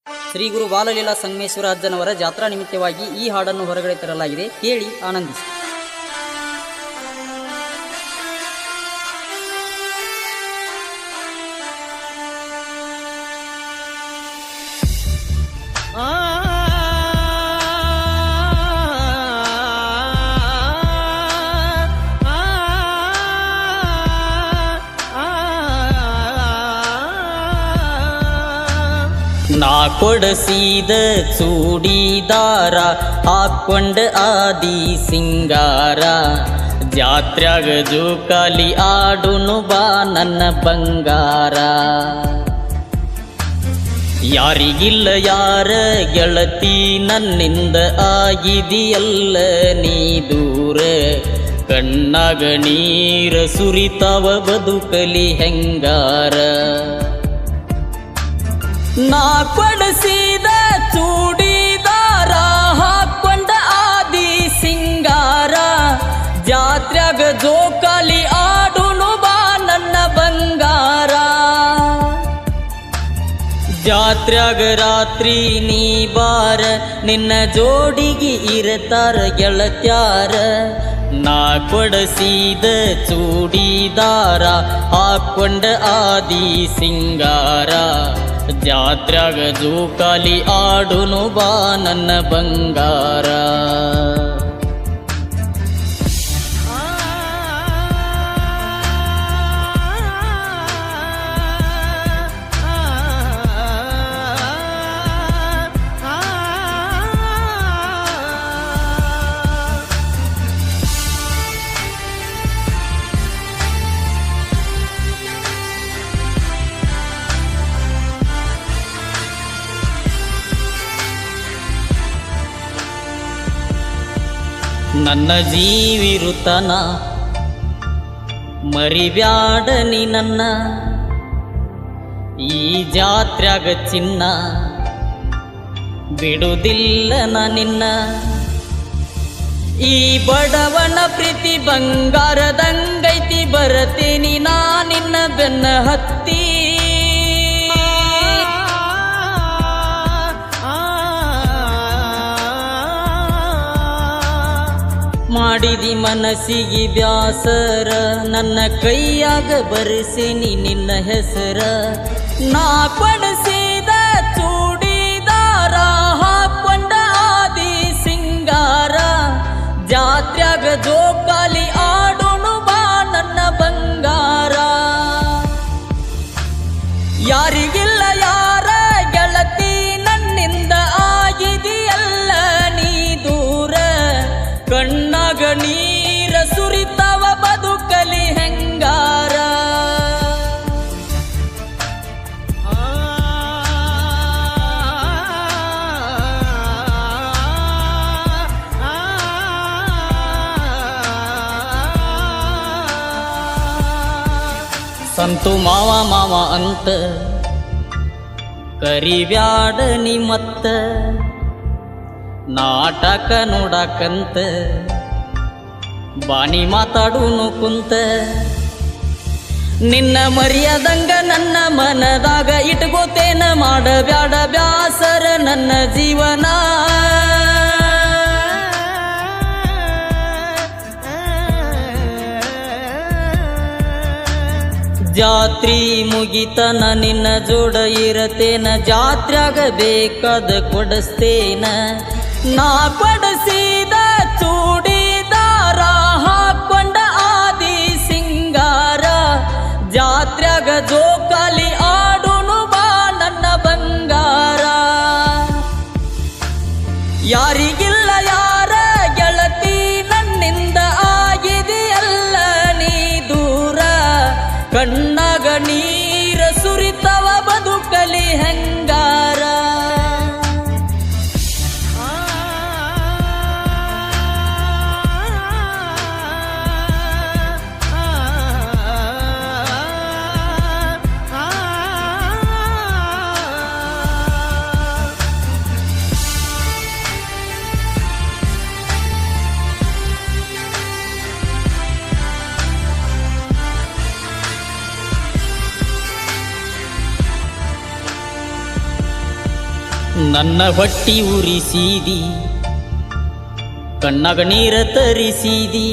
ಶ್ರೀ ಗುರು ಬಾಲಲೀಲಾ ಸಂಗಮೇಶ್ವರ ಅಜ್ಜನವರ ಜಾತ್ರಾ ನಿಮಿತ್ತವಾಗಿ ಈ ಹಾಡನ್ನು ಹೊರಗಡೆ ತರಲಾಗಿದೆ. ಕೇಳಿ ಆನಂದಿಸಿ. ನಾ ಕೊಡಸಿದ ಚೂಡಿದಾರ ಹಾಕೊಂಡ ಆದಿ ಸಿಂಗಾರ, ಜಾತ್ರ್ಯಾಗ ಜೋಕಾಲಿ ಆಡುನು ಬಾ ನನ್ನ ಬಂಗಾರ. ಯಾರಿಗಿಲ್ಲ ಯಾರ ಗೆಳತಿ ನನ್ನಿಂದ ಆಗಿದೆಯಲ್ಲ ನೀ ದೂರ, ಕಣ್ಣಾಗ ನೀರ ಸುರಿತಾವ ಬದುಕಲಿ ಹೆಂಗಾರ. ನಾ ಕೊಡಸಿದ ಚೂಡಿದಾರ ಹಾಕೊಂಡ ಆದಿ ಸಿಂಗಾರ, ಜಾತ್ರ್ಯಾಗ ಜೋಕಾಲಿ ಆಡುನು ಬಾ ನನ್ನ ಬಂಗಾರ. ಜಾತ್ರ್ಯಾಗ ರಾತ್ರಿ ನೀ ಬಾರ, ನಿನ್ನ ಜೋಡಿಗೆ ಇರತಾರ ಗೆಳತ್ಯಾರ. ನಾ ಕೊಡಸಿದ ಚೂಡಿದಾರ ಹಾಕೊಂಡ ಆದಿ ಸಿಂಗಾರ, ಜಾತ್ರ್ಯಾಗ ಜೋಕಾಲಿ ಆಡುನು ಬಾ ನನ್ನ ಬಂಗಾರ. ನನ್ನ ಜೀವಿರುತನ ಮರಿಬ್ಯಾಡ ನೀ ನನ್ನ, ಈ ಜಾತ್ರ್ಯಾಗ ಚಿನ್ನ ಬಿಡುವುದಿಲ್ಲ ನಾ ನಿನ್ನ. ಈ ಬಡವನ ಪ್ರೀತಿ ಬಂಗಾರದಂಗೈತಿ, ಬರತೇನಿ ನಾ ನಿನ್ನ ಬೆನ್ನ ಹತ್ತಿ. ಮಾಡಿದಿ ಮನಸ್ಸಿಗೆ ಬ್ಯಾಸರ, ನನ್ನ ಕೈಯಾಗ ಬರೆಸೇನಿ ನಿನ್ನ ಹೆಸರ. ನಾ ಕೊಡಸಿದ ಚೂಡಿದಾರ ಹಾಕೊಂಡ ಆದಿ ಸಿಂಗಾರ, ಜಾತ್ರ್ಯಾಗ ಜೋಕಾಲಿ ಆಡುನು ಬಾ ನನ್ನ ಬಂಗಾರ. ಯಾರಿಗಿಲ್ಲ ಯಾರ ಗೆಳತಿ ನನ್ನಿಂದ ಆಗಿದೆಯಲ್ಲ ನೀ ದೂರ, ಕಣ್ಣಾಗ ನೀರ ಸುರಿತಾವ ಬದುಕಲಿ ಹೆಂಗಾರ. ಸಂತು ಮಾವ ಮಾವ ಅಂತ ಕರಿಬ್ಯಾಡ ನೀ ಮತ್ತ, ನಾಟಕ ನೋಡಕಂತ ಬಾನಿ ಮಾತಾಡುನು ಕುಂತ. ನಿನ್ನ ಮರ್ಯಾದಂಗ ನನ್ನ ಮನದಾಗ ಇಟ್ಕೋತೇನ, ಮಾಡಬ್ಯಾಡ ಬ್ಯಾಸರ ನನ್ನ ಜೀವನ. ಜಾತ್ರಿ ಮುಗಿತನ ನಿನ್ನ ಜೋಡ ಇರತೇನ, ಜಾತ್ರ್ಯಾಗ ಬೇಕಾದ ಕೊಡಸ್ತೇನ. ನಾ ಕೊಡಸಿದ ಚೂಡಿದಾರ ಹಾಕೊಂಡ ಆದಿ ಸಿಂಗಾರ, ಜಾತ್ರ್ಯಾಗ ಜೋಕಾಲಿ ಆಡುನು ಬಾ ನನ್ನ ಬಂಗಾರ. ಯಾರಿಗಿಲ್ಲ ಯಾರ ಗೆಳತಿ ನನ್ನಿಂದ ಆಗಿದೆಯಲ್ಲ ನೀ ದೂರ, ಕಣ್ಣಾಗ ನೀರ ಸುರಿತಾವ ಬದುಕಲಿ ಹೆಂಗಾರ. ನನ್ನ ಹೊಟ್ಟಿ ಉರಿಸಿದಿ, ಕಣ್ಣಾಗ ನೀರ ತರಿಸಿದಿ,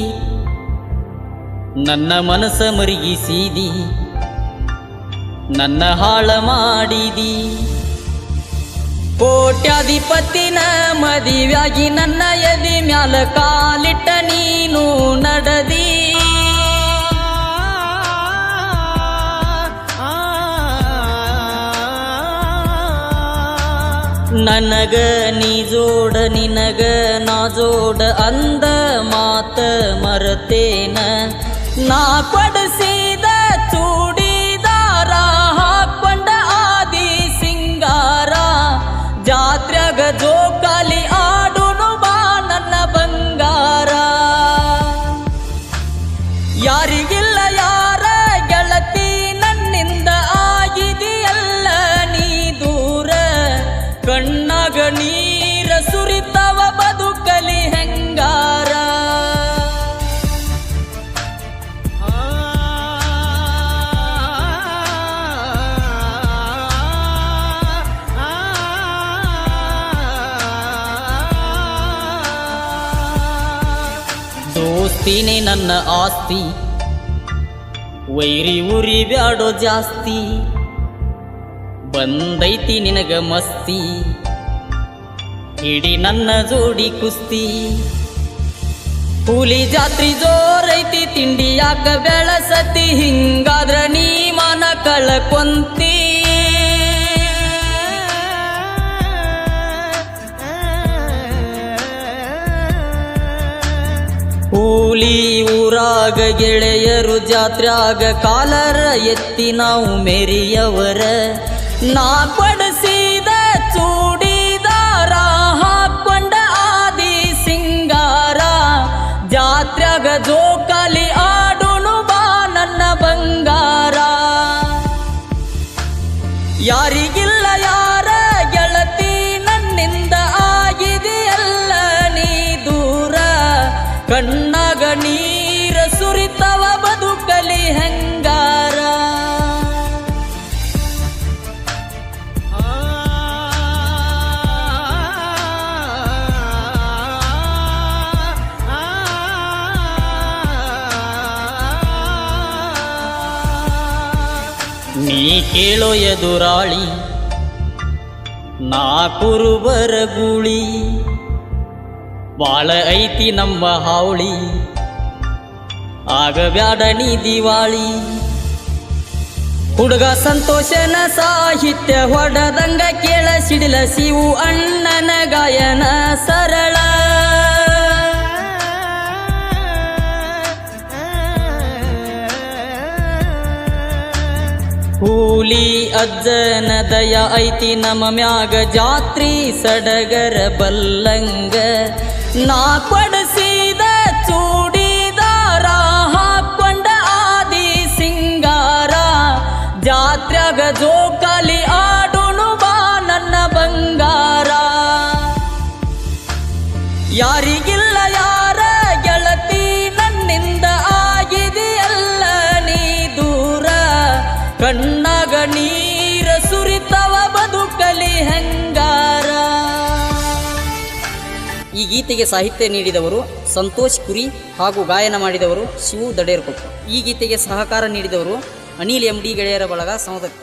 ನನ್ನ ಮನಸ್ಸ ಮರುಗಿಸಿದಿ, ನನ್ನ ಹಾಳ ಮಾಡಿದಿ. ಕೋಟ್ಯಾಧಿಪತಿನ ಮದಿವ್ಯಾಗಿ ನನ್ನ ಎದಿ ಮ್ಯಾಲ ಕಾಲಿಟ್ಟ ನೀನು ನಡದಿ. ನನಗ ನೀ ಜೋಡ ನಿನಗ ನಾ ಜೋಡ ಅಂದ ಮಾತ ಮರತೇನ. ನಾ ಕೊಡಿಸಿದ ಚೂಡಿದಾರ ಹಾಕೊಂಡ ಆದಿ ಸಿಂಗಾರ, ಜಾತ್ರ್ಯಾಗ ಜೋಕಾಲಿ ಆಡುನು ಬಾ ನನ್ನ ಬಂಗಾರ. ಯಾರಿಗಿಲ್ಲ ಯಾರ ಗೆಳತಿ ನನ್ನಿಂದ ಆಗಿದೆಯಲ್ಲ ನೀ ದೂರ. ಕಣ್ಣಾಗ ನೀರ ಸುರಿತವ ಬದುಕಲಿ ಹೆಂಗಾರ. ದೋಸ್ತಿನೇ ನನ್ನ ಆಸ್ತಿ, ವೈರಿ ಉರಿ ಬ್ಯಾಡೋ ಜಾಸ್ತಿ. ಬಂದೈತಿ ನಿನಗ ಮಸ್ತಿ, ಹಿಡಿ ನನ್ನ ಜೋಡಿ ಕುಸ್ತಿ. ಹುಲಿ ಜಾತ್ರಿ ಜೋರೈತಿ, ತಿಂಡಿ ಯಾಕ ಬೆಳಸತಿ, ಹಿಂಗಾದ್ರ ನೀ ಮಾನ ಕಳಕೊಂತಿ. ಹುಲಿ ಊರಾಗ ಗೆಳೆಯರು ಜಾತ್ರ್ಯಾಗ ಕಾಲರ ಎತ್ತಿ ನಾವು ಮೆರಿಯವರ. ನಾ ಪಡಿಸಿದ ಚೂಡಿದಾರ ಹಾಕೊಂಡ ಆದಿ ಸಿಂಗಾರ, ಜಾತ್ರ್ಯಾಗ ಜೋಕಾಲಿ ಆಡುನು ಬಾ ನನ್ನ ಬಂಗಾರ. ಯಾರಿಗಿಲ್ಲ ಯಾರ ಗೆಳತಿ ನನ್ನಿಂದ ಆಗಿದೆಯಲ್ಲ ನೀ ದೂರ. ಕಣ್ಣಾಗ ನೀರ ಸುರಿತವ ಬದುಕಲಿ ಹೆಂಗಾರ. ನೀ ಕೇಳೋ ಎದುರಾಳಿ ನಾ ಕುರುಬರ ಗೂಳಿ, ಬಾಳ ಐತಿ ನಮ್ಮ ಹಾವಳಿ, ಆಗಬ್ಯಾಡ ನೀ ದಿವಾಳಿ. ಹುಡುಗ ಸಂತೋಷನ ಸಾಹಿತ್ಯ ಹೊಡದಂಗ ಕೇಳ, ಸಿಡಿಲ ಶಿವು ಅಣ್ಣನ ಗಾಯನ ಸರಳ. ಹುಲಿ ಅಜ್ಜನ ದಯ ಐತಿ ನಮ್ಮ ಮ್ಯಾಗ, ಜಾತ್ರಿ ಸಡಗರ ಬಲ್ಲಂಗ. ನಾ ಕೊಡಿಸಿದ ಚೂಡಿದಾರ ಹಾಕೊಂಡ ಆದಿ ಸಿಂಗಾರ, ಜಾತ್ರ್ಯಾಗ ಜೋಕಾಲಿ ಆಡುನು ಬಾ ನನ್ನ ಬಂಗಾರ. ಯಾರಿಗಿಲ್ಲ ಯಾರ ಗೆಳತಿ ನನ್ನಿಂದ ಆಗಿದೆಯಲ್ಲ ನೀ ದೂರ. ಕಣ್ಣಾಗ ನೀರ ಸುರಿತವ ಬದುಕಲಿ ಹೆಂಗಾರ. ಈ ಗೀತೆಗೆ ಸಾಹಿತ್ಯ ನೀಡಿದವರು ಸಂತೋಷ್ ಕುರಿ ಹಾಗೂ ಗಾಯನ ಮಾಡಿದವರು ಶಿವು ದಡೇರ್ಕೊಪ್ಪ. ಈ ಗೀತೆಗೆ ಸಹಕಾರ ನೀಡಿದವರು ಅನಿಲ್ MD ಗೆಳೆಯರ ಬಳಗ ಸೌದತ್ತಿ.